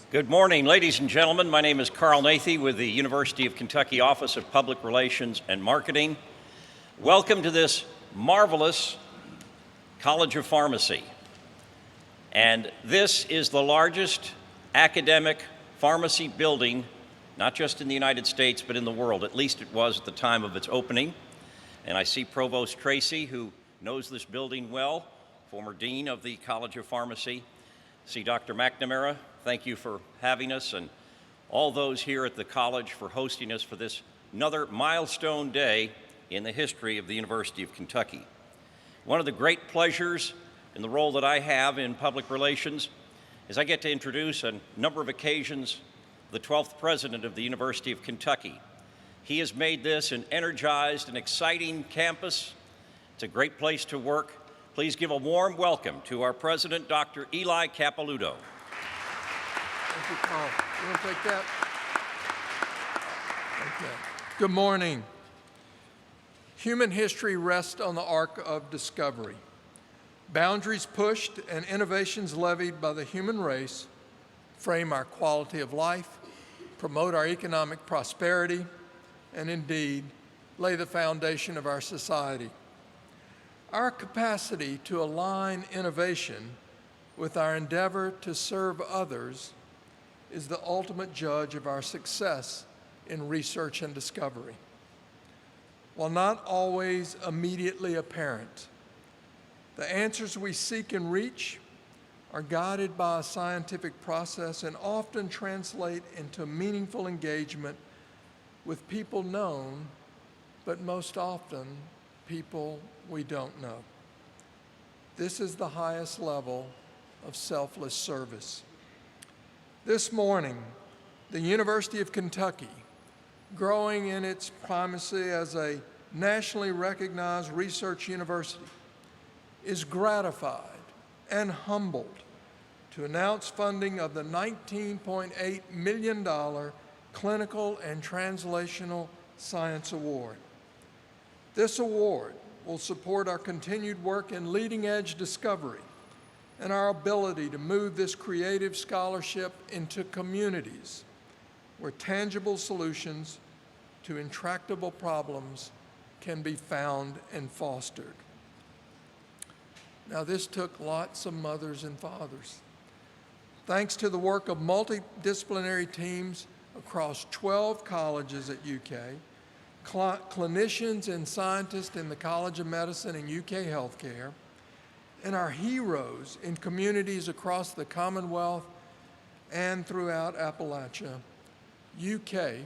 Good morning, ladies and gentlemen. My name is Carl Nathy with the University of Kentucky Office of Public Relations and Marketing. Welcome to this marvelous College of Pharmacy. And this is the largest academic pharmacy building, not just in the United States, but in the world. At least it was at the time of its opening. And I see Provost Tracy, who knows this building well, former Dean of the College of Pharmacy. See Dr. McNamara, thank you for having us, and all those here at the college for hosting us for this another milestone day in the history of the University of Kentucky. One of the great pleasures in the role that I have in public relations is I get to introduce on a number of occasions the 12th president of the University of Kentucky. He has made this an energized and exciting campus. It's a great place to work. Please give a warm welcome to our president, Dr. Eli Capilouto. Thank you, Carl. You want to take that? Okay. Good morning. Human history rests on the arc of discovery. Boundaries pushed and innovations levied by the human race frame our quality of life, promote our economic prosperity, and indeed lay the foundation of our society. Our capacity to align innovation with our endeavor to serve others is the ultimate judge of our success in research and discovery. While not always immediately apparent, the answers we seek and reach are guided by a scientific process and often translate into meaningful engagement with people known, but most often people we don't know. This is the highest level of selfless service. This morning, the University of Kentucky, growing in its primacy as a nationally recognized research university, is gratified and humbled to announce funding of the $19.8 million Clinical and Translational Science Award. This award will support our continued work in leading-edge discovery and our ability to move this creative scholarship into communities where tangible solutions to intractable problems can be found and fostered. Now, this took lots of mothers and fathers. Thanks to the work of multidisciplinary teams across 12 colleges at UK, clinicians and scientists in the College of Medicine and UK Healthcare, and our heroes in communities across the Commonwealth and throughout Appalachia, UK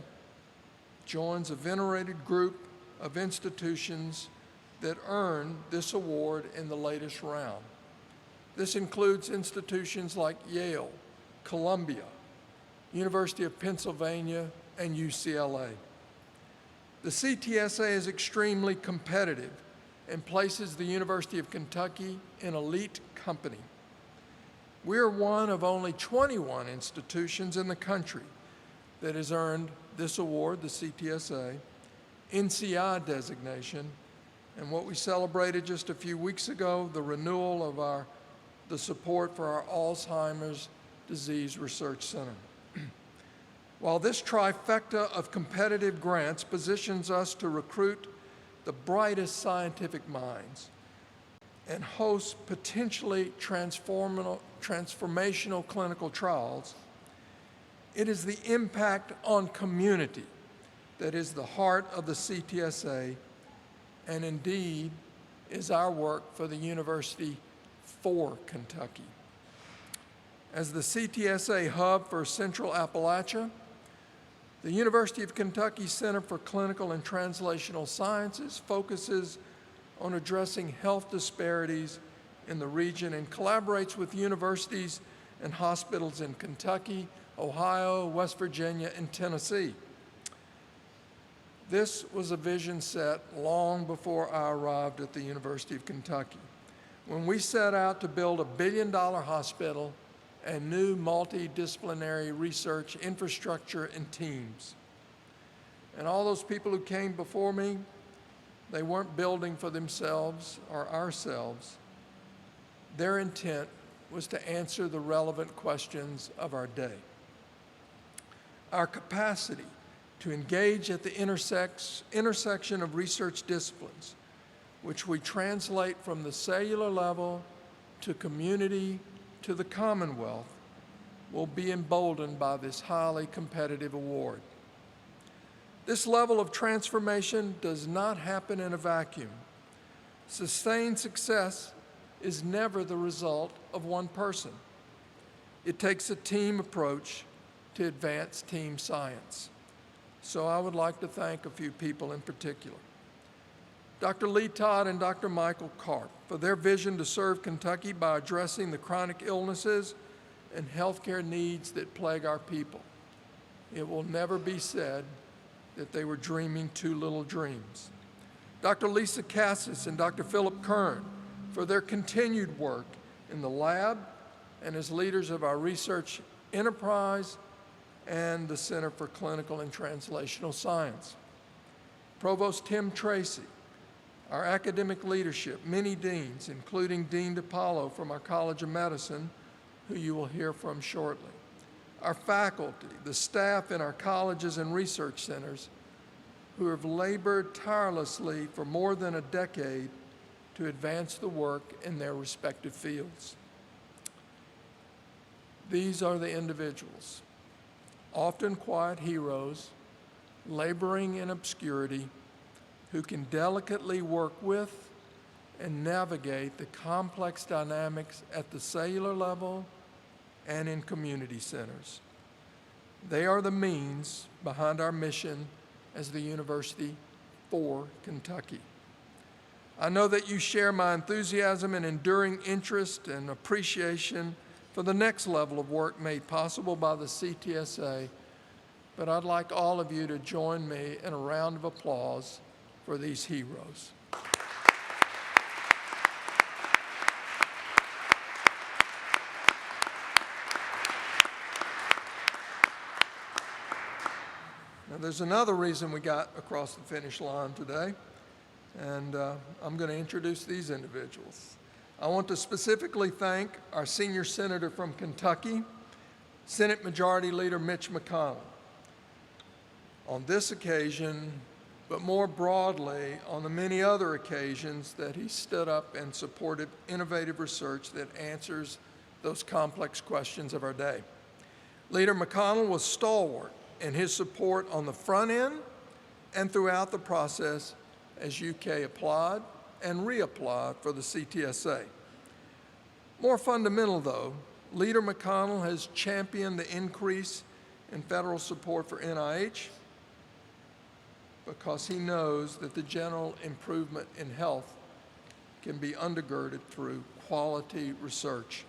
joins a venerated group of institutions that earned this award in the latest round. This includes institutions like Yale, Columbia, University of Pennsylvania, and UCLA. The CTSA is extremely competitive and places the University of Kentucky in elite company. We're one of only 21 institutions in the country that has earned this award, the CTSA, NCI designation, and what we celebrated just a few weeks ago, the renewal of the support for our Alzheimer's Disease Research Center. While this trifecta of competitive grants positions us to recruit the brightest scientific minds and host potentially transformational clinical trials, it is the impact on community that is the heart of the CTSA and indeed is our work for the University for Kentucky. As the CTSA hub for Central Appalachia, the University of Kentucky Center for Clinical and Translational Sciences focuses on addressing health disparities in the region and collaborates with universities and hospitals in Kentucky, Ohio, West Virginia, and Tennessee. This was a vision set long before I arrived at the University of Kentucky, when we set out to build a $1 billion hospital and new multidisciplinary research infrastructure and teams. And all those people who came before me, they weren't building for themselves or ourselves. Their intent was to answer the relevant questions of our day. our capacity to engage at the intersection of research disciplines, which we translate from the cellular level to community to the Commonwealth, will be emboldened by this highly competitive award. This level of transformation does not happen in a vacuum. Sustained success is never the result of one person. It takes a team approach to advance team science. So I would like to thank a few people in particular. Dr. Lee Todd and Dr. Michael Karpf for their vision to serve Kentucky by addressing the chronic illnesses and healthcare needs that plague our people. It will never be said that they were dreaming too little dreams. Dr. Lisa Cassis and Dr. Phillip Kern for their continued work in the lab and as leaders of our research enterprise and the Center for Clinical and Translational Science. Provost Tim Tracy, our academic leadership, many deans, including Dean DiPaola from our College of Medicine, who you will hear from shortly. Our faculty, the staff in our colleges and research centers, who have labored tirelessly for more than a decade to advance the work in their respective fields. These are the individuals, often quiet heroes, laboring in obscurity, who can delicately work with and navigate the complex dynamics at the cellular level and in community centers. They are the means behind our mission as the University for Kentucky. I know that you share my enthusiasm and enduring interest and appreciation for the next level of work made possible by the CTSA, but I'd like all of you to join me in a round of applause for these heroes. Now, there's another reason we got across the finish line today, and I'm going to introduce these individuals. I want to specifically thank our senior senator from Kentucky, Senate Majority Leader Mitch McConnell. On this occasion, but more broadly, on the many other occasions that he stood up and supported innovative research that answers those complex questions of our day. Leader McConnell was stalwart in his support on the front end and throughout the process as UK applied and reapplied for the CTSA. More fundamental, though, Leader McConnell has championed the increase in federal support for NIH because he knows that the general improvement in health can be undergirded through quality research.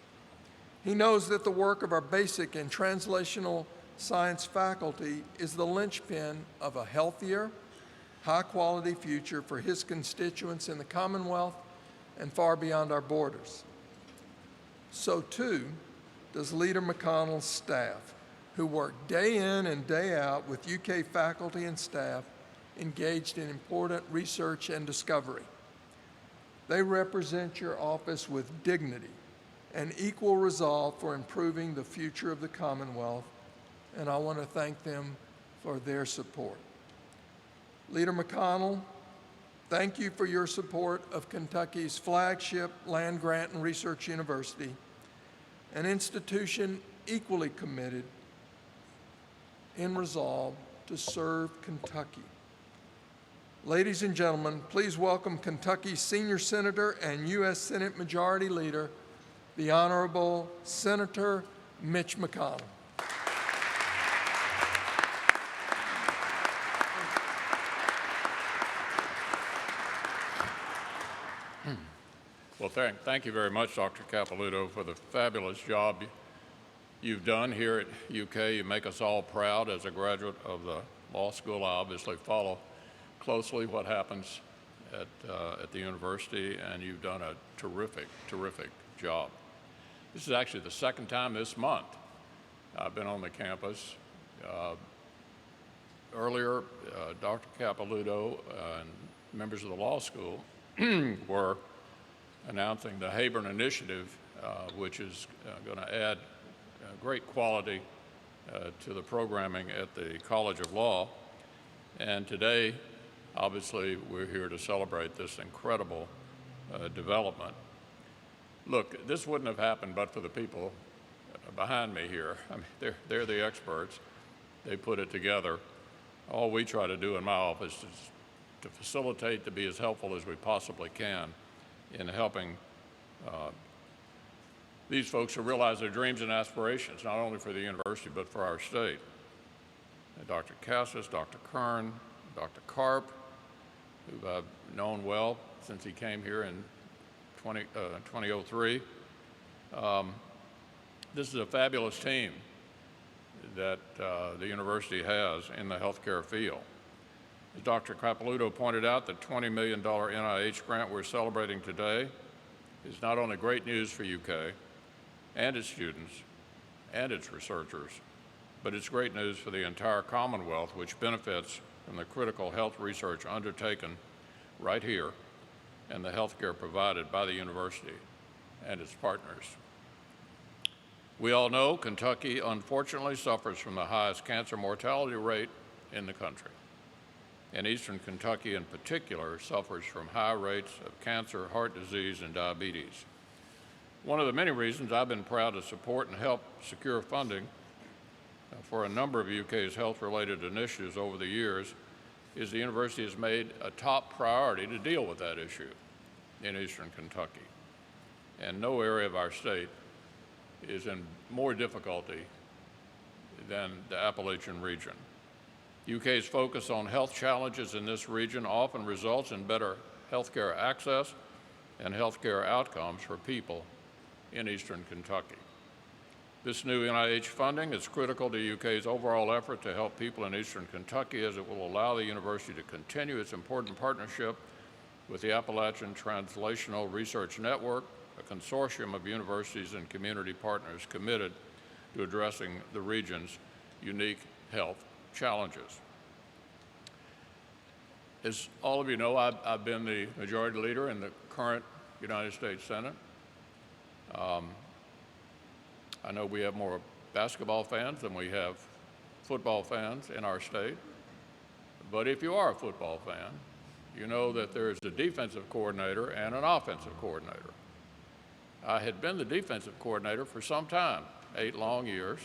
He knows that the work of our basic and translational science faculty is the linchpin of a healthier, high-quality future for his constituents in the Commonwealth and far beyond our borders. So too does Leader McConnell's staff, who work day in and day out with UK faculty and staff engaged in important research and discovery. They represent your office with dignity and equal resolve for improving the future of the Commonwealth, and I want to thank them for their support. Leader McConnell, thank you for your support of Kentucky's flagship land-grant and research university, an institution equally committed in resolve to serve Kentucky. Ladies and gentlemen, please welcome Kentucky's Senior Senator and U.S. Senate Majority Leader, the Honorable Senator Mitch McConnell. Well, thank you very much, Dr. Capilouto, for the fabulous job you've done here at UK. You make us all proud. As a graduate of the law school, I obviously follow closely what happens at the university, and you've done a terrific, terrific job. This is actually the second time this month I've been on the campus. Earlier, Dr. Capilouto and members of the law school were announcing the Haber Initiative, which is going to add great quality to the programming at the College of Law. And today, obviously, we're here to celebrate this incredible development. Look, this wouldn't have happened but for the people behind me here. I mean, they're the experts. They put it together. All we try to do in my office is to facilitate, to be as helpful as we possibly can in helping these folks to realize their dreams and aspirations, not only for the university, but for our state. Dr. Cassis, Dr. Kern, Dr. Karpf, who I've known well since he came here in 2003. This is a fabulous team that the university has in the healthcare field. As Dr. Capilouto pointed out, the $20 million NIH grant we're celebrating today is not only great news for UK and its students and its researchers, but it's great news for the entire Commonwealth, which benefits from the critical health research undertaken right here and the healthcare provided by the university and its partners. We all know Kentucky, unfortunately, suffers from the highest cancer mortality rate in the country. And Eastern Kentucky, in particular, suffers from high rates of cancer, heart disease, and diabetes. One of the many reasons I've been proud to support and help secure funding for a number of UK's health-related initiatives over the years is the university has made a top priority to deal with that issue in Eastern Kentucky. And no area of our state is in more difficulty than the Appalachian region. UK's focus on health challenges in this region often results in better healthcare access and healthcare outcomes for people in Eastern Kentucky. This new NIH funding is critical to UK's overall effort to help people in Eastern Kentucky, as it will allow the university to continue its important partnership with the Appalachian Translational Research Network, a consortium of universities and community partners committed to addressing the region's unique health challenges. As all of you know, I've been the majority leader in the current United States Senate. I know we have more basketball fans than we have football fans in our state. But if you are a football fan, you know that there's a defensive coordinator and an offensive coordinator. I had been the defensive coordinator for some time, 8 long years.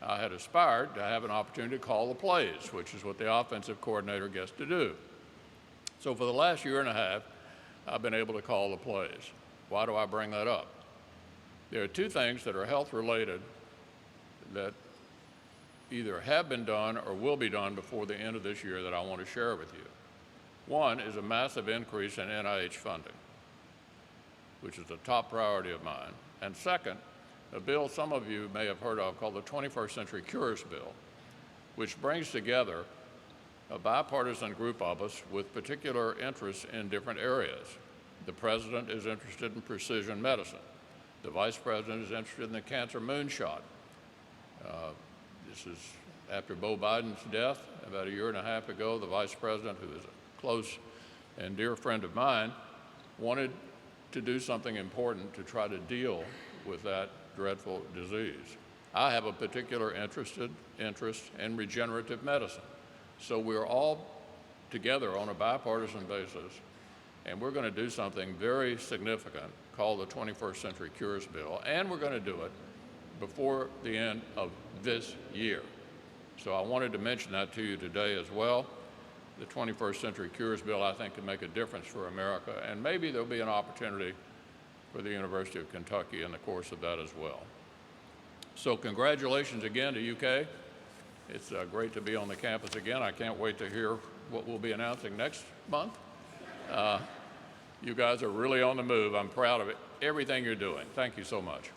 I had aspired to have an opportunity to call the plays, which is what the offensive coordinator gets to do. So for the last year and a half, I've been able to call the plays. Why do I bring that up? There are 2 things that are health-related that either have been done or will be done before the end of this year that I want to share with you. One is a massive increase in NIH funding, which is a top priority of mine. And second, a bill some of you may have heard of called the 21st Century Cures Bill, which brings together a bipartisan group of us with particular interests in different areas. The president is interested in precision medicine. The vice president is interested in the cancer moonshot. This is after Beau Biden's death about a year and a half ago. The vice president, who is a close and dear friend of mine, wanted to do something important to try to deal with that dreadful disease. I have a particular interest in regenerative medicine. So we're all together on a bipartisan basis, and we're going to do something very significant called the 21st Century Cures Bill, and we're going to do it before the end of this year. So I wanted to mention that to you today as well. The 21st Century Cures Bill, I think, can make a difference for America, and maybe there'll be an opportunity for the University of Kentucky in the course of that as well. So congratulations again to UK. It's great to be on the campus again. I can't wait to hear what we'll be announcing next month. You guys are really on the move. I'm proud of it, everything you're doing. Thank you so much.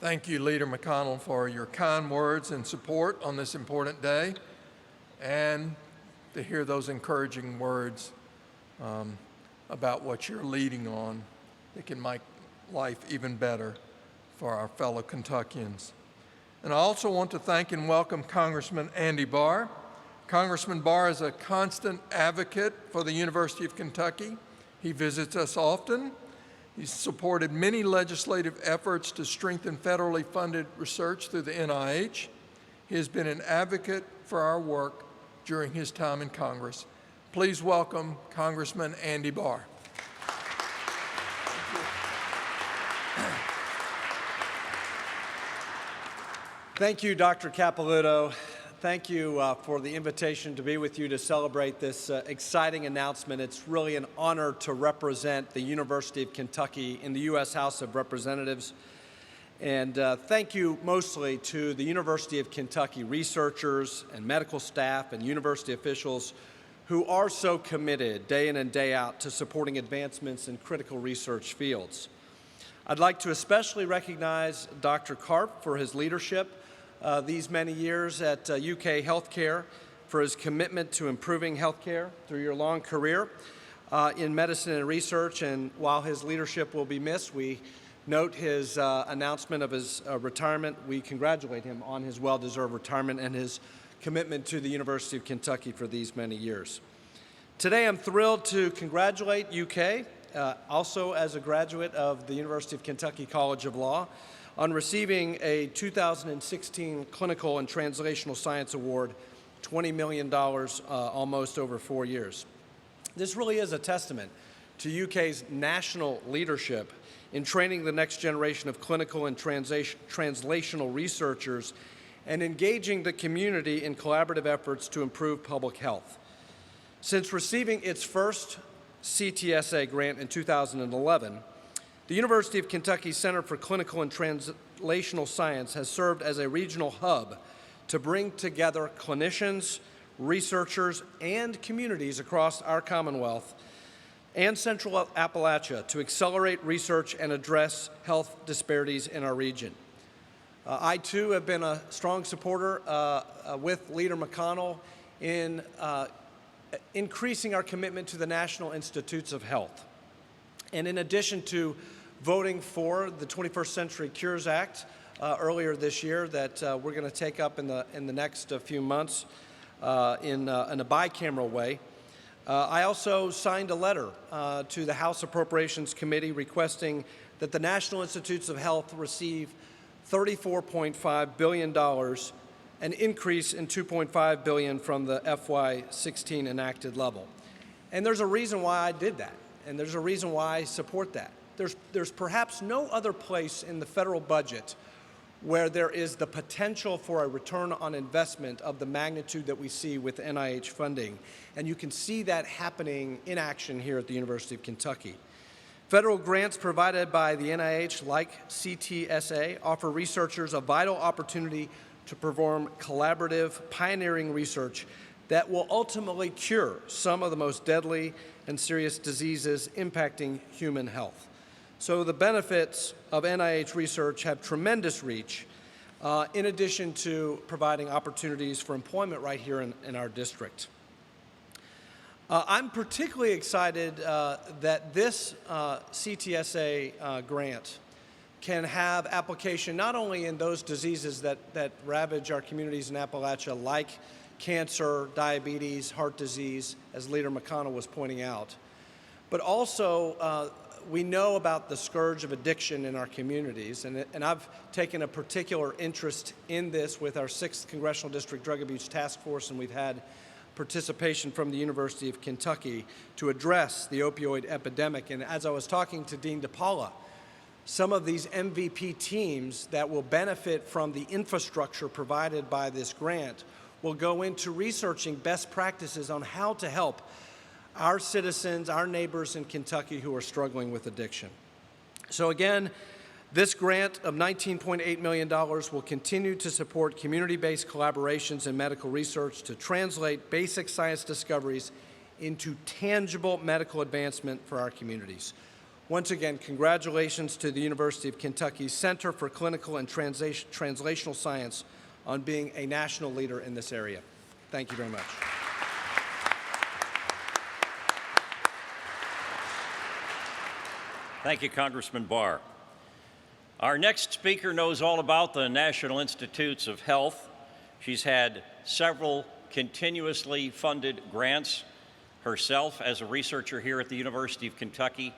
Thank you, Leader McConnell, for your kind words and support on this important day, and to hear those encouraging words about what you're leading on that can make life even better for our fellow Kentuckians. And I also want to thank and welcome Congressman Andy Barr. Congressman Barr is a constant advocate for the University of Kentucky He visits us often. He's supported many legislative efforts to strengthen federally funded research through the NIH. He has been an advocate for our work during his time in Congress. Please welcome Congressman Andy Barr. Thank you, Dr. Capilouto. Thank you for the invitation to be with you to celebrate this exciting announcement. It's really an honor to represent the University of Kentucky in the U.S. House of Representatives. And thank you mostly to the University of Kentucky researchers and medical staff and university officials who are so committed day in and day out to supporting advancements in critical research fields. I'd like to especially recognize Dr. Karpf for his leadership these many years at UK Healthcare, for his commitment to improving healthcare through your long career in medicine and research. And while his leadership will be missed, we note his announcement of his retirement. We congratulate him on his well-deserved retirement and his commitment to the University of Kentucky for these many years. Today, I'm thrilled to congratulate UK, also as a graduate of the University of Kentucky College of Law, on receiving a 2016 Clinical and Translational Science Award, $20 million, almost over 4 years. This really is a testament to UK's national leadership in training the next generation of clinical and translational researchers and engaging the community in collaborative efforts to improve public health. Since receiving its first CTSA grant in 2011, the University of Kentucky Center for Clinical and Translational Science has served as a regional hub to bring together clinicians, researchers, and communities across our Commonwealth and Central Appalachia to accelerate research and address health disparities in our region. I, too, have been a strong supporter with Leader McConnell in increasing our commitment to the National Institutes of Health. And in addition to voting for the 21st Century Cures Act earlier this year that we're going to take up in the next few months in a bicameral way, I also signed a letter to the House Appropriations Committee requesting that the National Institutes of Health receive $34.5 billion, an increase in $2.5 billion from the FY16 enacted level. And there's a reason why I did that, and there's a reason why I support that. There's perhaps no other place in the federal budget where there is the potential for a return on investment of the magnitude that we see with NIH funding. And you can see that happening in action here at the University of Kentucky. Federal grants provided by the NIH, like CTSA, offer researchers a vital opportunity to perform collaborative, pioneering research that will ultimately cure some of the most deadly and serious diseases impacting human health. So the benefits of NIH research have tremendous reach, in addition to providing opportunities for employment right here in our district. I'm particularly excited that this CTSA grant can have application not only in those diseases that ravage our communities in Appalachia, like cancer, diabetes, heart disease, as Leader McConnell was pointing out, but also we know about the scourge of addiction in our communities, and I've taken a particular interest in this with our 6th Congressional District Drug Abuse Task Force, and we've had participation from the University of Kentucky to address the opioid epidemic. And as I was talking to Dean DiPaola, some of these MVP teams that will benefit from the infrastructure provided by this grant will go into researching best practices on how to help our citizens, our neighbors in Kentucky who are struggling with addiction. So again, this grant of $19.8 million will continue to support community-based collaborations in medical research to translate basic science discoveries into tangible medical advancement for our communities. Once again, congratulations to the University of Kentucky Center for Clinical and Translational Science on being a national leader in this area. Thank you very much. Thank you, Congressman Barr. Our next speaker knows all about the National Institutes of Health. She's had several continuously funded grants herself as a researcher here at the University of Kentucky.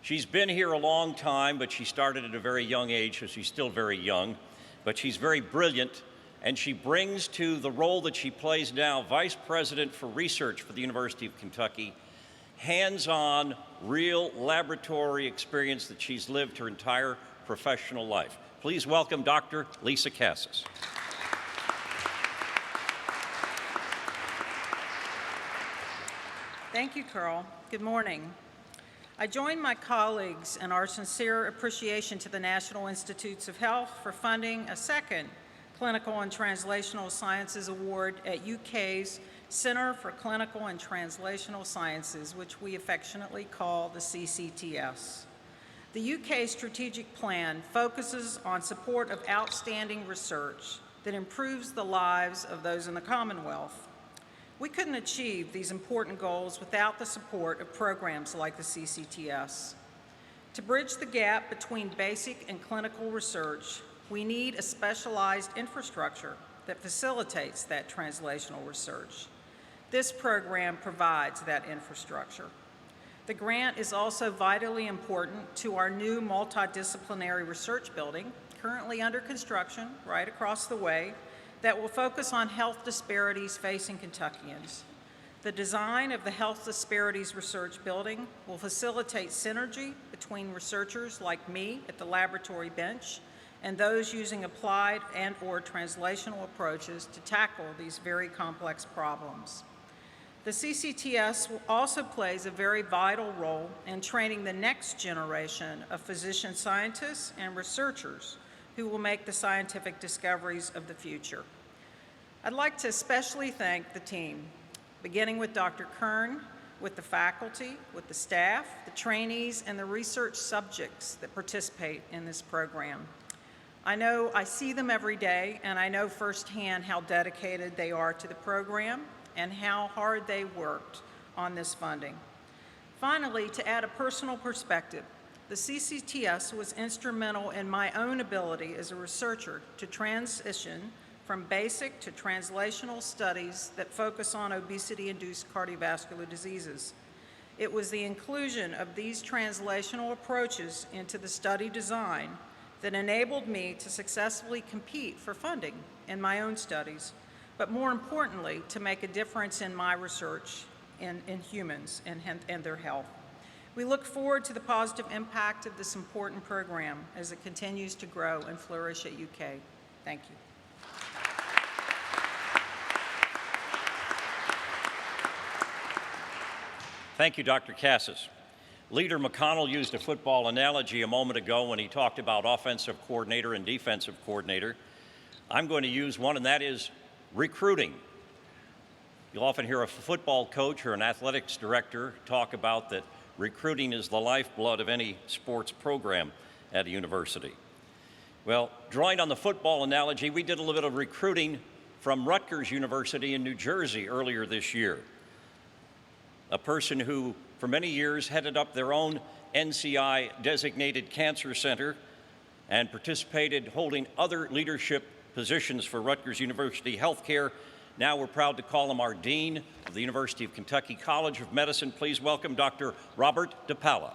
She's been here a long time, but she started at a very young age, so she's still very young. But she's very brilliant, and she brings to the role that she plays now, Vice President for Research for the University of Kentucky, hands-on, real laboratory experience that she's lived her entire professional life. Please welcome Dr. Lisa Cassis. Thank you, Carl. Good morning. I join my colleagues in our sincere appreciation to the National Institutes of Health for funding a second Clinical and Translational Sciences Award at UK's Center for Clinical and Translational Sciences, which we affectionately call the CCTS. The UK strategic plan focuses on support of outstanding research that improves the lives of those in the Commonwealth. We couldn't achieve these important goals without the support of programs like the CCTS. To bridge the gap between basic and clinical research, we need a specialized infrastructure that facilitates that translational research. This program provides that infrastructure. The grant is also vitally important to our new multidisciplinary research building, currently under construction right across the way, that will focus on health disparities facing Kentuckians. The design of the Health Disparities Research Building will facilitate synergy between researchers like me at the laboratory bench and those using applied and/or translational approaches to tackle these very complex problems. The CCTS also plays a very vital role in training the next generation of physician scientists and researchers who will make the scientific discoveries of the future. I'd like to especially thank the team, beginning with Dr. Kern, with the faculty, with the staff, the trainees, and the research subjects that participate in this program. I see them every day, and I know firsthand how dedicated they are to the program and how hard they worked on this funding. Finally, to add a personal perspective, the CCTS was instrumental in my own ability as a researcher to transition from basic to translational studies that focus on obesity-induced cardiovascular diseases. It was the inclusion of these translational approaches into the study design that enabled me to successfully compete for funding in my own studies, but more importantly, to make a difference in my research in humans and their health. We look forward to the positive impact of this important program as it continues to grow and flourish at UK. Thank you. Thank you, Dr. Cassis. Leader McConnell used a football analogy a moment ago when he talked about offensive coordinator and defensive coordinator. I'm going to use one, and that is recruiting. You'll often hear a football coach or an athletics director talk about that recruiting is the lifeblood of any sports program at a university. Well, drawing on the football analogy, we did a little bit of recruiting from Rutgers University in New Jersey earlier this year. A person who, for many years, headed up their own NCI-designated cancer center and participated holding other leadership positions for Rutgers University Healthcare. Now we're proud to call him our Dean of the University of Kentucky College of Medicine. Please welcome Dr. Robert DiPaola.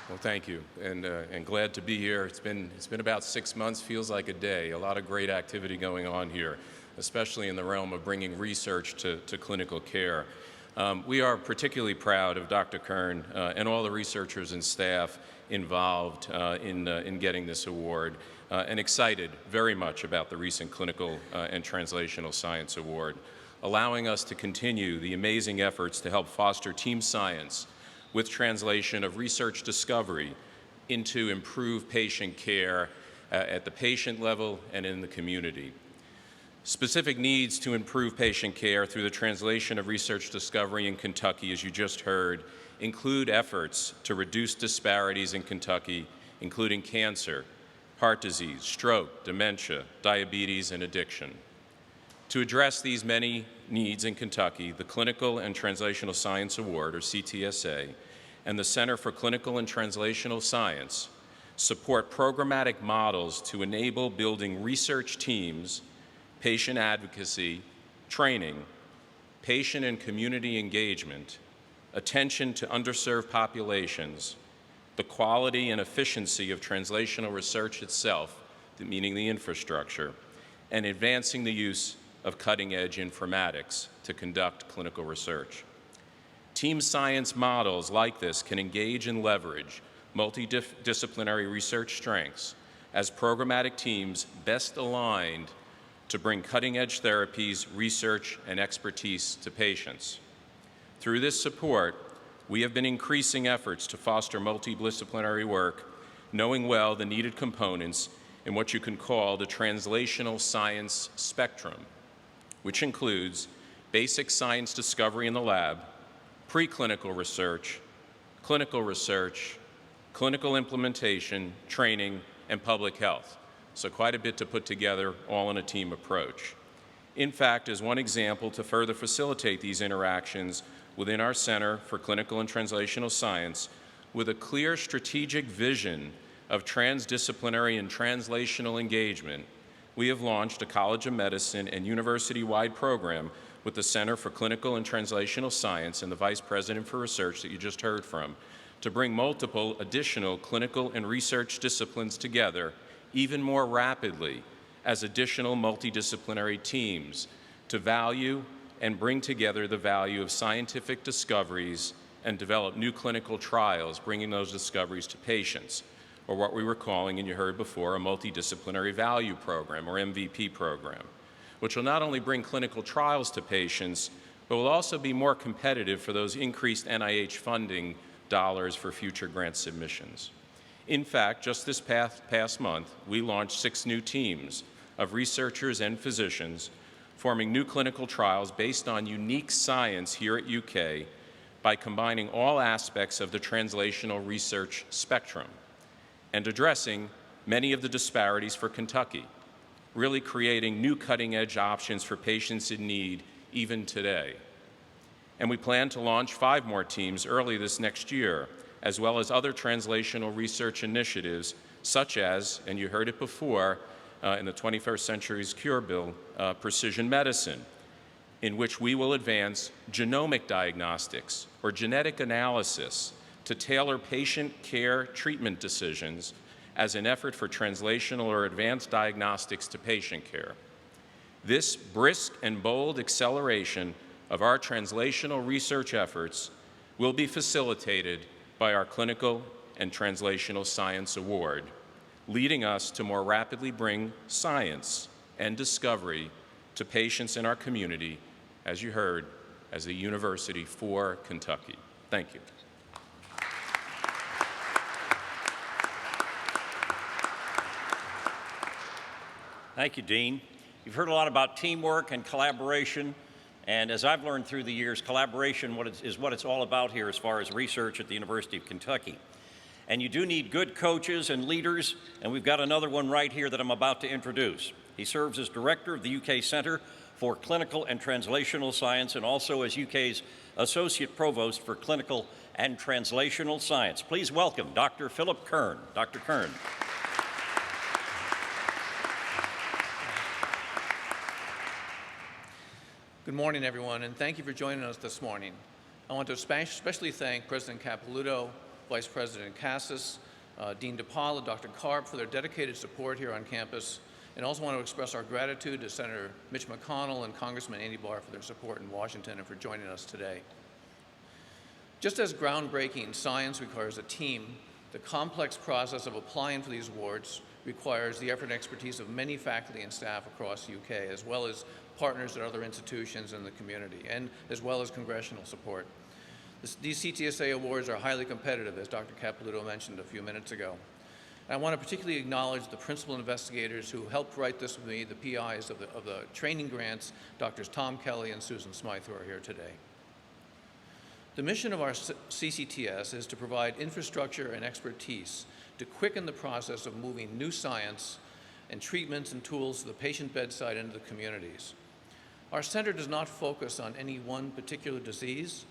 Well, thank you, and glad to be here. It's been about 6 months, feels like a day. A lot of great activity going on here, especially in the realm of bringing research to clinical care. We are particularly proud of Dr. Kern and all the researchers and staff involved in getting this award, and excited very much about the recent Clinical and Translational Science Award, allowing us to continue the amazing efforts to help foster team science with translation of research discovery into improved patient care at the patient level and in the community. Specific needs to improve patient care through the translation of research discovery in Kentucky, as you just heard, include efforts to reduce disparities in Kentucky, including cancer, heart disease, stroke, dementia, diabetes, and addiction. To address these many needs in Kentucky, the Clinical and Translational Science Award, or CTSA, and the Center for Clinical and Translational Science support programmatic models to enable building research teams, patient advocacy, training, patient and community engagement, attention to underserved populations, the quality and efficiency of translational research itself, meaning the infrastructure, and advancing the use of cutting-edge informatics to conduct clinical research. Team science models like this can engage and leverage multidisciplinary research strengths as programmatic teams best aligned to bring cutting-edge therapies, research, and expertise to patients. Through this support, we have been increasing efforts to foster multidisciplinary work, knowing well the needed components in what you can call the translational science spectrum, which includes basic science discovery in the lab, preclinical research, clinical implementation, training, and public health. So quite a bit to put together, all in a team approach. In fact, as one example to further facilitate these interactions within our Center for Clinical and Translational Science, with a clear strategic vision of transdisciplinary and translational engagement, we have launched a College of Medicine and university-wide program with the Center for Clinical and Translational Science and the Vice President for Research that you just heard from, to bring multiple additional clinical and research disciplines together even more rapidly as additional multidisciplinary teams to value and bring together the value of scientific discoveries and develop new clinical trials, bringing those discoveries to patients, or what we were calling, and you heard before, a multidisciplinary value program, or MVP program, which will not only bring clinical trials to patients, but will also be more competitive for those increased NIH funding dollars for future grant submissions. In fact, just this past month, we launched 6 new teams of researchers and physicians forming new clinical trials based on unique science here at UK by combining all aspects of the translational research spectrum and addressing many of the disparities for Kentucky, really creating new cutting-edge options for patients in need even today. And we plan to launch 5 more teams early this next year, as well as other translational research initiatives such as, and you heard it before, in the 21st Century's Cure Bill, precision medicine, in which we will advance genomic diagnostics or genetic analysis to tailor patient care treatment decisions as an effort for translational or advanced diagnostics to patient care. This brisk and bold acceleration of our translational research efforts will be facilitated by our Clinical and Translational Science Award, leading us to more rapidly bring science and discovery to patients in our community, as you heard, as a university for Kentucky. Thank you. Thank you, Dean. You've heard a lot about teamwork and collaboration, and as I've learned through the years, collaboration is what it's all about here as far as research at the University of Kentucky. And you do need good coaches and leaders, and we've got another one right here that I'm about to introduce. He serves as director of the UK Center for Clinical and Translational Science and also as UK's Associate Provost for Clinical and Translational Science. Please welcome Dr. Phillip Kern. Dr. Kern. Good morning, everyone, and thank you for joining us this morning. I want to especially thank President Capilouto, Vice President Cassis, Dean DiPaola, Dr. Karpf for their dedicated support here on campus, and also want to express our gratitude to Senator Mitch McConnell and Congressman Barr for their support in Washington and for joining us today. Just as groundbreaking science requires a team, the complex process of applying for these awards requires the effort and expertise of many faculty and staff across the UK, as well as partners at other institutions in the community, and as well as congressional support. These CTSA awards are highly competitive, as Dr. Capilouto mentioned a few minutes ago. And I want to particularly acknowledge the principal investigators who helped write this with me, the PIs of the training grants, Drs. Tom Kelly and Susan Smythe, who are here today. The mission of our CCTS is to provide infrastructure and expertise to quicken the process of moving new science and treatments and tools to the patient bedside into the communities. Our center does not focus on any one particular disease,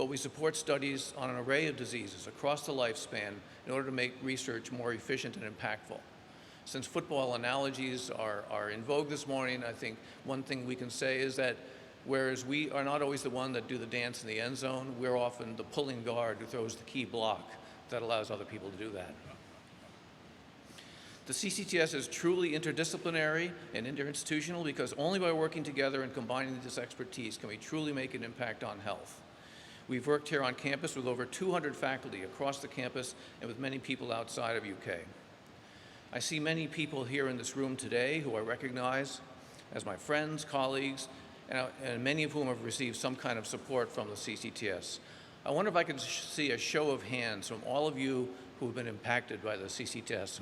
but we support studies on an array of diseases across the lifespan in order to make research more efficient and impactful. Since football analogies are in vogue this morning, I think one thing we can say is that whereas we are not always the one that do the dance in the end zone, we're often the pulling guard who throws the key block that allows other people to do that. The CCTS is truly interdisciplinary and interinstitutional because only by working together and combining this expertise can we truly make an impact on health. We've worked here on campus with over 200 faculty across the campus and with many people outside of UK. I see many people here in this room today who I recognize as my friends, colleagues, and many of whom have received some kind of support from the CCTS. I wonder if I could see a show of hands from all of you who have been impacted by the CCTS.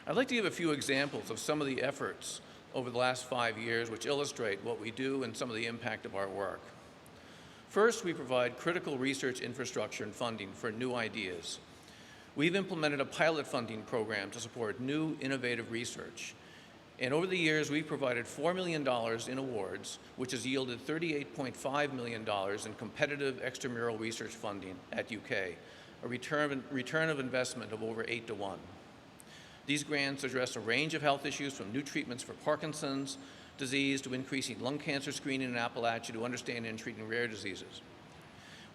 I'd like to give a few examples of some of the efforts over the last 5 years which illustrate what we do and some of the impact of our work. First, we provide critical research infrastructure and funding for new ideas. We've implemented a pilot funding program to support new, innovative research. And over the years, we've provided $4 million in awards, which has yielded $38.5 million in competitive extramural research funding at UK, a return of investment of over 8 to 1. These grants address a range of health issues from new treatments for Parkinson's disease to increasing lung cancer screening in Appalachia to understanding and treating rare diseases.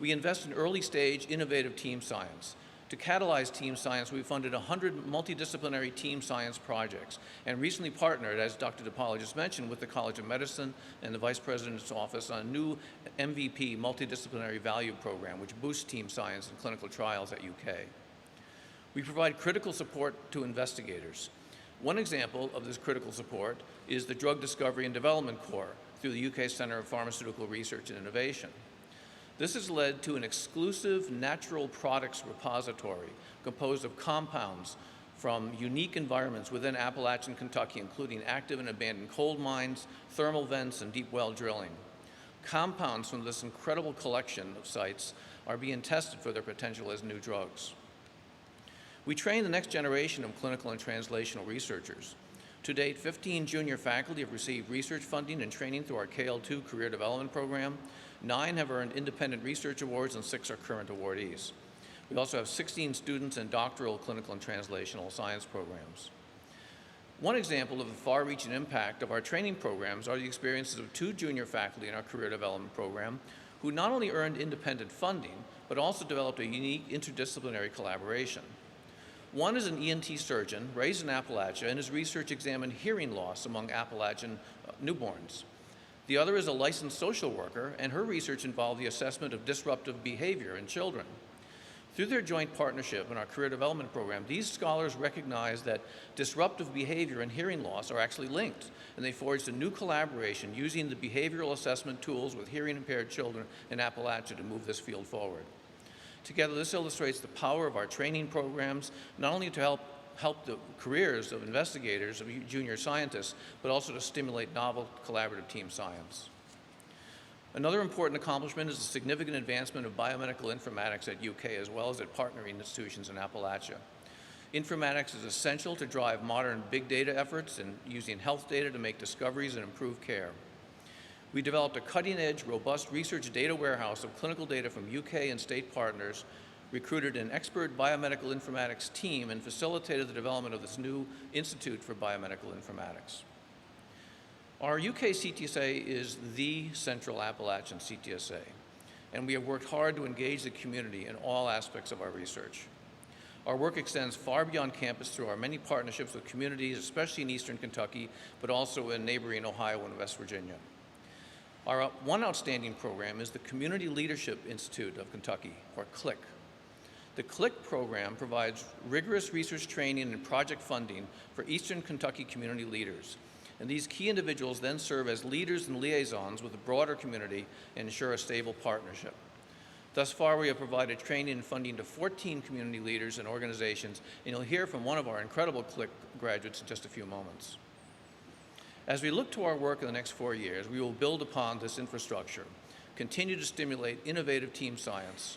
We invest in early-stage innovative team science. To catalyze team science, we funded 100 multidisciplinary team science projects and recently partnered, as Dr. DiPaola just mentioned, with the College of Medicine and the Vice President's Office on a new MVP, Multidisciplinary Value Program, which boosts team science in clinical trials at UK. We provide critical support to investigators. One example of this critical support is the Drug Discovery and Development Corps through the UK Centre of Pharmaceutical Research and Innovation. This has led to an exclusive natural products repository composed of compounds from unique environments within Appalachian Kentucky, including active and abandoned coal mines, thermal vents, and deep well drilling. Compounds from this incredible collection of sites are being tested for their potential as new drugs. We train the next generation of clinical and translational researchers. To date, 15 junior faculty have received research funding and training through our KL2 Career Development Program. 9 have earned independent research awards and 6 are current awardees. We also have 16 students in doctoral clinical and translational science programs. One example of the far-reaching impact of our training programs are the experiences of 2 junior faculty in our Career Development Program who not only earned independent funding, but also developed a unique interdisciplinary collaboration. One is an ENT surgeon raised in Appalachia, and his research examined hearing loss among Appalachian newborns. The other is a licensed social worker, and her research involved the assessment of disruptive behavior in children. Through their joint partnership in our career development program, these scholars recognized that disruptive behavior and hearing loss are actually linked, and they forged a new collaboration using the behavioral assessment tools with hearing-impaired children in Appalachia to move this field forward. Together, this illustrates the power of our training programs, not only to help the careers of investigators, of junior scientists, but also to stimulate novel collaborative team science. Another important accomplishment is the significant advancement of biomedical informatics at UK as well as at partnering institutions in Appalachia. Informatics is essential to drive modern big data efforts and using health data to make discoveries and improve care. We developed a cutting-edge, robust research data warehouse of clinical data from UK and state partners, recruited an expert biomedical informatics team, and facilitated the development of this new Institute for Biomedical Informatics. Our UK CTSA is the Central Appalachian CTSA, and we have worked hard to engage the community in all aspects of our research. Our work extends far beyond campus through our many partnerships with communities, especially in Eastern Kentucky, but also in neighboring Ohio and West Virginia. Our one outstanding program is the Community Leadership Institute of Kentucky, or CLIC. The CLIC program provides rigorous research training and project funding for Eastern Kentucky community leaders. And these key individuals then serve as leaders and liaisons with the broader community and ensure a stable partnership. Thus far, we have provided training and funding to 14 community leaders and organizations, and you'll hear from one of our incredible CLIC graduates in just a few moments. As we look to our work in the next 4 years, we will build upon this infrastructure, continue to stimulate innovative team science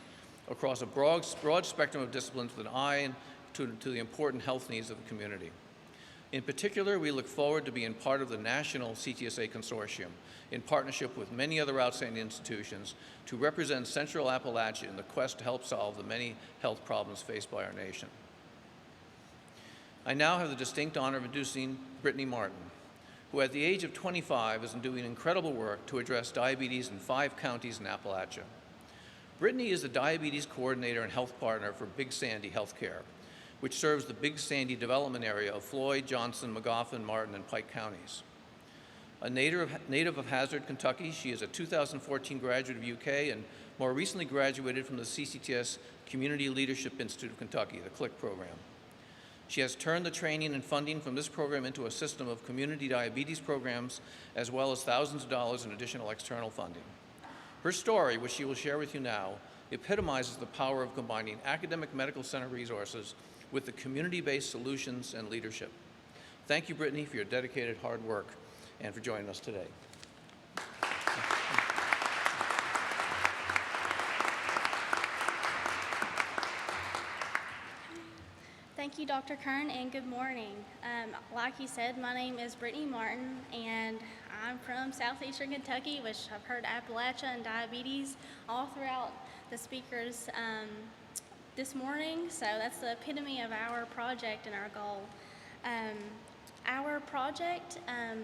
across a broad spectrum of disciplines with an eye to the important health needs of the community. In particular, we look forward to being part of the national CTSA consortium in partnership with many other outstanding institutions to represent Central Appalachia in the quest to help solve the many health problems faced by our nation. I now have the distinct honor of introducing Brittany Martin, who at the age of 25 is doing incredible work to address diabetes in 5 counties in Appalachia. Brittany is the diabetes coordinator and health partner for Big Sandy Healthcare, which serves the Big Sandy development area of Floyd, Johnson, Magoffin, Martin, and Pike counties. A native of Hazard, Kentucky, she is a 2014 graduate of UK and more recently graduated from the CCTS Community Leadership Institute of Kentucky, the CLIC program. She has turned the training and funding from this program into a system of community diabetes programs, as well as thousands of dollars in additional external funding. Her story, which she will share with you now, epitomizes the power of combining academic medical center resources with the community-based solutions and leadership. Thank you, Brittany, for your dedicated hard work and for joining us today. Thank you, Dr. Kern, and good morning. Like you said, my name is Brittany Martin, and I'm from southeastern Kentucky, which I've heard Appalachia and diabetes all throughout the speakers this morning, so that's the epitome of our project and our goal. Our project,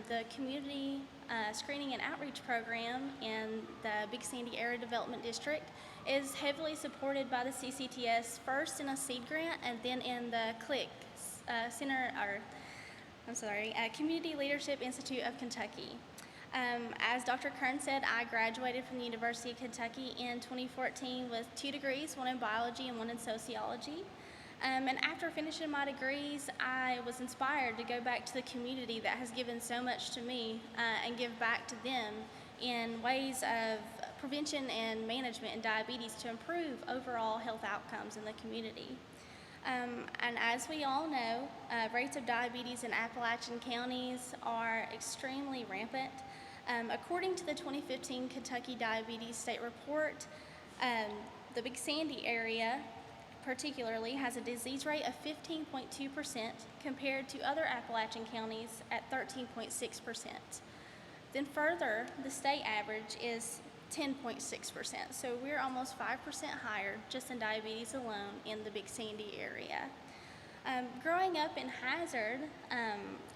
the Community Screening and Outreach Program in the Big Sandy Area Development District, is heavily supported by the CCTS, first in a seed grant and then in the CLIC Community Leadership Institute of Kentucky. As Dr. Kern said, I graduated from the University of Kentucky in 2014 with 2 degrees, one in biology and one in sociology. And after finishing my degrees, I was inspired to go back to the community that has given so much to me and give back to them in ways of prevention and management in diabetes to improve overall health outcomes in the community. And as we all know, rates of diabetes in Appalachian counties are extremely rampant. According to the 2015 Kentucky Diabetes State Report, the Big Sandy area particularly has a disease rate of 15.2% compared to other Appalachian counties at 13.6%. Then further, the state average is 10.6%, so we're almost 5% higher just in diabetes alone in the Big Sandy area. Growing up in Hazard,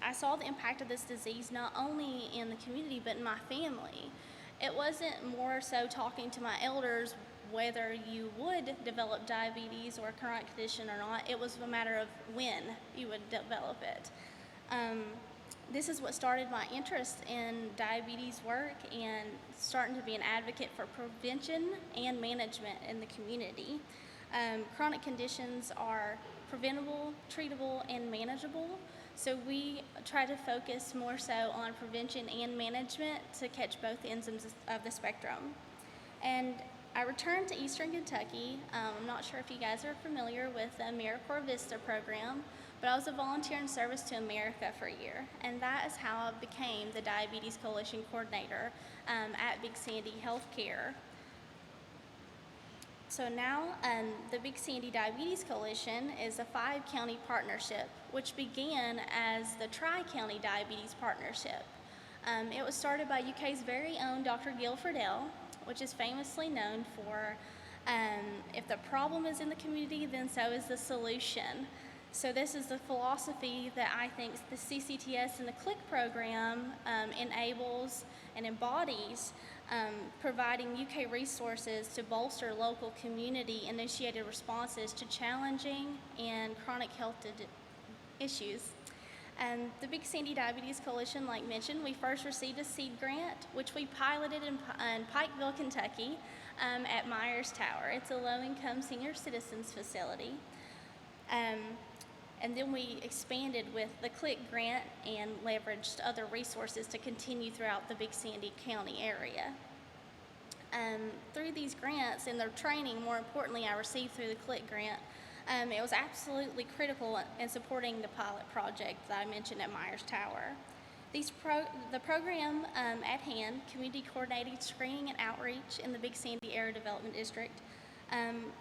I saw the impact of this disease not only in the community but in my family. It wasn't more so talking to my elders whether you would develop diabetes or a chronic condition or not. It was a matter of when you would develop it. This is what started my interest in diabetes work and starting to be an advocate for prevention and management in the community. Chronic conditions are preventable, treatable, and manageable, so we try to focus more so on prevention and management to catch both ends of the spectrum. And I returned to Eastern Kentucky. I'm not sure if you guys are familiar with the AmeriCorps Vista program, but I was a volunteer in Service to America for a year, and that is how I became the Diabetes Coalition Coordinator at Big Sandy Healthcare. So now the Big Sandy Diabetes Coalition is a 5-county partnership, which began as the Tri-County Diabetes Partnership. It was started by UK's very own Dr. Gil Friedel, which is famously known for if the problem is in the community, then so is the solution. So this is the philosophy that I think the CCTS and the CLIC program enables and embodies, providing UK resources to bolster local community-initiated responses to challenging and chronic health issues. And the Big Sandy Diabetes Coalition, like mentioned, we first received a seed grant, which we piloted in Pikeville, Kentucky, at Myers Tower. It's a low-income senior citizens facility. And then we expanded with the CLIC grant and leveraged other resources to continue throughout the Big Sandy County area. Through these grants and their training, more importantly, I received through the CLIC grant, it was absolutely critical in supporting the pilot project that I mentioned at Myers Tower. The program at hand, Community Coordinated Screening and Outreach in the Big Sandy Area Development District,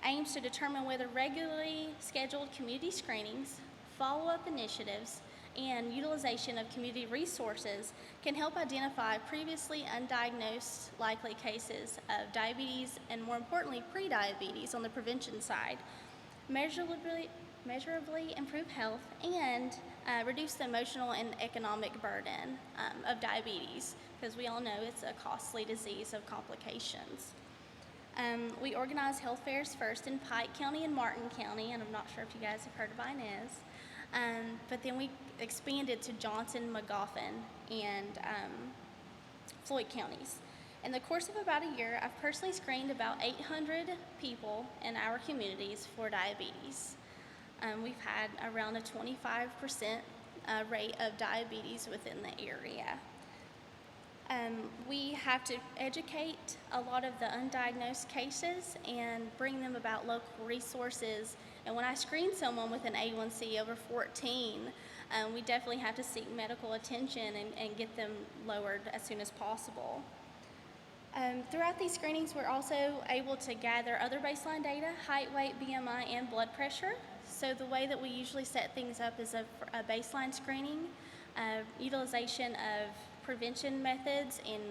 aims to determine whether regularly scheduled community screenings, follow-up initiatives, and utilization of community resources can help identify previously undiagnosed likely cases of diabetes and, more importantly, prediabetes on the prevention side, measurably improve health, and reduce the emotional and economic burden of diabetes, because we all know it's a costly disease of complications. We organize health fairs first in Pike County and Martin County, and I'm not sure if you guys have heard of Inez, but then we expanded to Johnson, Magoffin, and Floyd counties. In the course of about a year, I've personally screened about 800 people in our communities for diabetes. We've had around a 25% rate of diabetes within the area. We have to educate a lot of the undiagnosed cases and bring them about local resources. And when I screen someone with an A1C over 14, we definitely have to seek medical attention and get them lowered as soon as possible. Throughout these screenings, we're also able to gather other baseline data, height, weight, BMI, and blood pressure. So the way that we usually set things up is a baseline screening, utilization of prevention methods and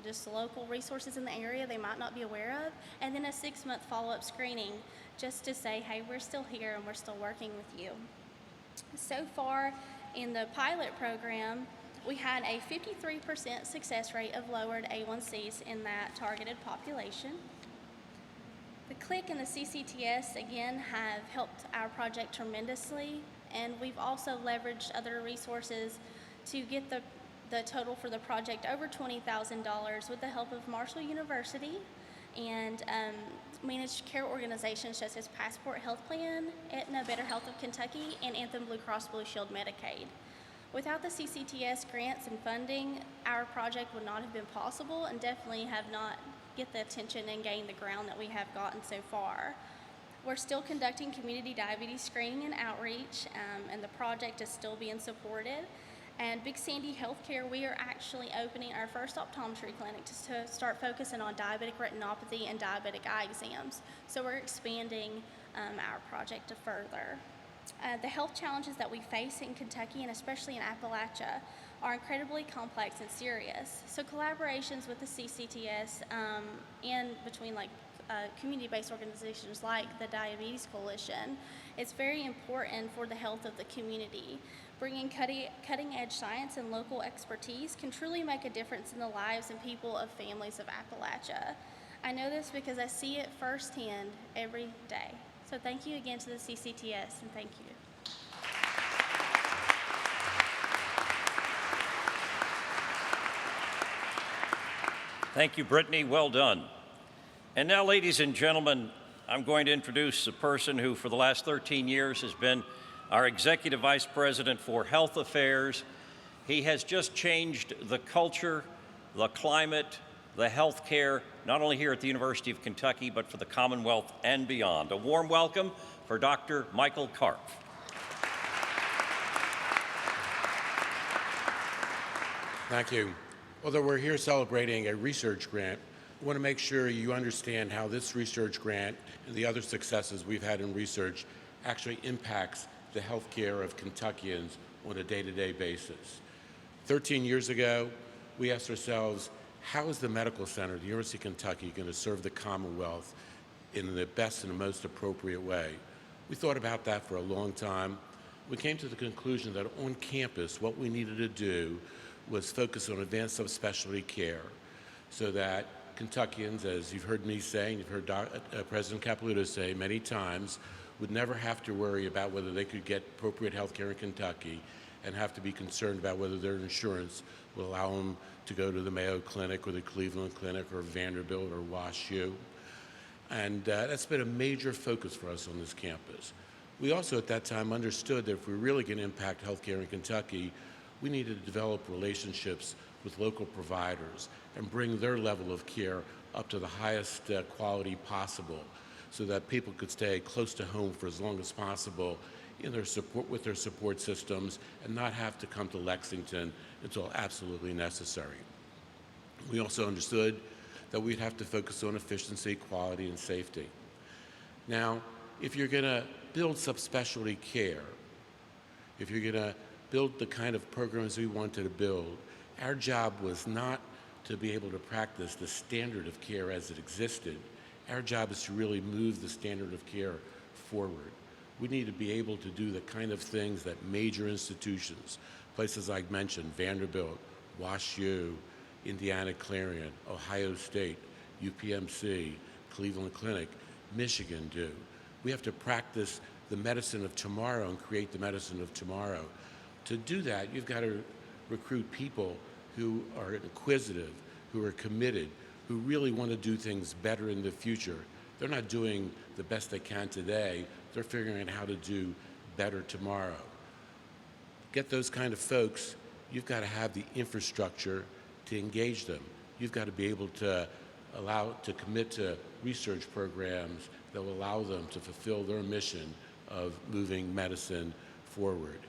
just local resources in the area they might not be aware of, and then a 6-month follow-up screening just to say, hey, we're still here and we're still working with you. So far in the pilot program, we had a 53% success rate of lowered A1Cs in that targeted population. The CLIC and the CCTS, again, have helped our project tremendously, and we've also leveraged other resources to get the total for the project over $20,000 with the help of Marshall University and managed care organizations such as Passport Health Plan, Aetna Better Health of Kentucky, and Anthem Blue Cross Blue Shield Medicaid. Without the CCTS grants and funding, our project would not have been possible and definitely have not get the attention and gained the ground that we have gotten so far. We're still conducting community diabetes screening and outreach, and the project is still being supported. And Big Sandy Healthcare, we are actually opening our first optometry clinic to start focusing on diabetic retinopathy and diabetic eye exams. So we're expanding our project to further. The health challenges that we face in Kentucky, and especially in Appalachia, are incredibly complex and serious. So collaborations with the CCTS and between community-based organizations like the Diabetes Coalition, it's very important for the health of the community. Bringing cutting-edge science and local expertise can truly make a difference in the lives and people of families of Appalachia. I know this because I see it firsthand every day. So thank you again to the CCTS, and thank you. Thank you, Brittany. Well done. And now, ladies and gentlemen, I'm going to introduce a person who for the last 13 years has been our Executive Vice President for Health Affairs. He has just changed the culture, the climate, the health care, not only here at the University of Kentucky, but for the Commonwealth and beyond. A warm welcome for Dr. Michael Karpf. Thank you. Although we're here celebrating a research grant, I want to make sure you understand how this research grant and the other successes we've had in research actually impacts the healthcare of Kentuckians on a day-to-day basis. 13 years ago, we asked ourselves, how is the medical center at the University of Kentucky going to serve the Commonwealth in the best and the most appropriate way? We thought about that for a long time. We came to the conclusion that on campus, what we needed to do was focus on advanced subspecialty care so that Kentuckians, as you've heard me say, and you've heard President Capilouto say many times, would never have to worry about whether they could get appropriate health care in Kentucky and have to be concerned about whether their insurance will allow them to go to the Mayo Clinic or the Cleveland Clinic or Vanderbilt or WashU. And that's been a major focus for us on this campus. We also at that time understood that if we're really going to impact healthcare in Kentucky, we needed to develop relationships with local providers and bring their level of care up to the highest quality possible so that people could stay close to home for as long as possible in their support with their support systems and not have to come to Lexington until absolutely necessary. We also understood that we'd have to focus on efficiency, quality, and safety. Now, if you're going to build subspecialty care, if you're going to build the kind of programs we wanted to build. Our job was not to be able to practice the standard of care as it existed. Our job is to really move the standard of care forward. We need to be able to do the kind of things that major institutions, places like mentioned, Vanderbilt, WashU, Indiana Clarion, Ohio State, UPMC, Cleveland Clinic, Michigan do. We have to practice the medicine of tomorrow and create the medicine of tomorrow. To do that, you've got to recruit people who are inquisitive, who are committed, who really want to do things better in the future. They're not doing the best they can today. They're figuring out how to do better tomorrow. Get those kind of folks, you've got to have the infrastructure to engage them. You've got to be able to commit to research programs that will allow them to fulfill their mission of moving medicine forward.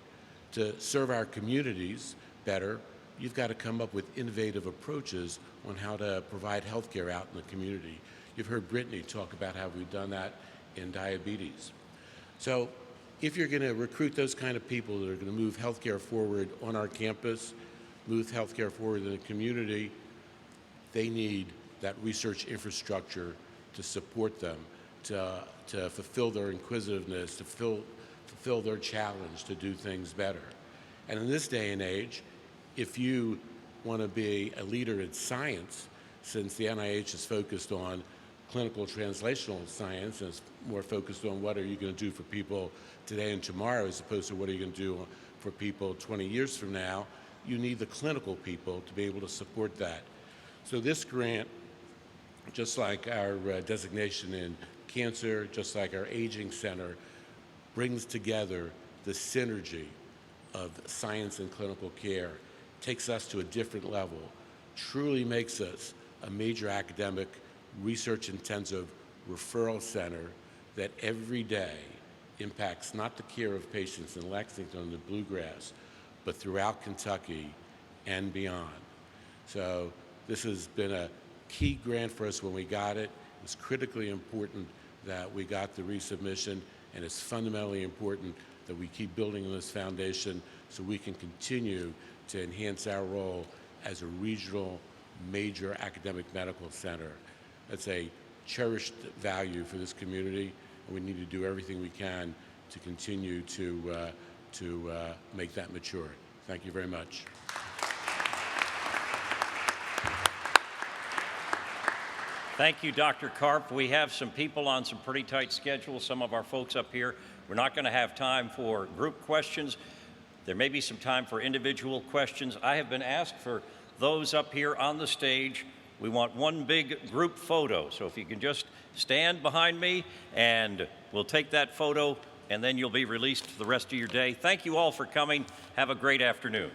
To serve our communities better, you've got to come up with innovative approaches on how to provide health care out in the community. You've heard Brittany talk about how we've done that in diabetes. So if you're going to recruit those kind of people that are going to move healthcare forward on our campus, move healthcare forward in the community, they need that research infrastructure to support them, to fulfill their inquisitiveness, to fulfill their challenge to do things better. And in this day and age, if you want to be a leader in science, since the NIH is focused on clinical translational science and is more focused on what are you going to do for people today and tomorrow as opposed to what are you going to do for people 20 years from now, you need the clinical people to be able to support that. So this grant, just like our designation in cancer, just like our aging center, brings together the synergy of science and clinical care, takes us to a different level, truly makes us a major academic, research-intensive referral center that every day impacts not the care of patients in Lexington and the Bluegrass, but throughout Kentucky and beyond. So this has been a key grant for us when we got it. It's critically important that we got the resubmission, and it's fundamentally important that we keep building on this foundation so we can continue to enhance our role as a regional major academic medical center. That's a cherished value for this community, and we need to do everything we can to continue to make that mature. Thank you very much. Thank you, Dr. Karpf. We have some people on some pretty tight schedules. Some of our folks up here, we're not going to have time for group questions. There may be some time for individual questions. I have been asked for those up here on the stage. We want one big group photo. So if you can just stand behind me and we'll take that photo and then you'll be released for the rest of your day. Thank you all for coming. Have a great afternoon.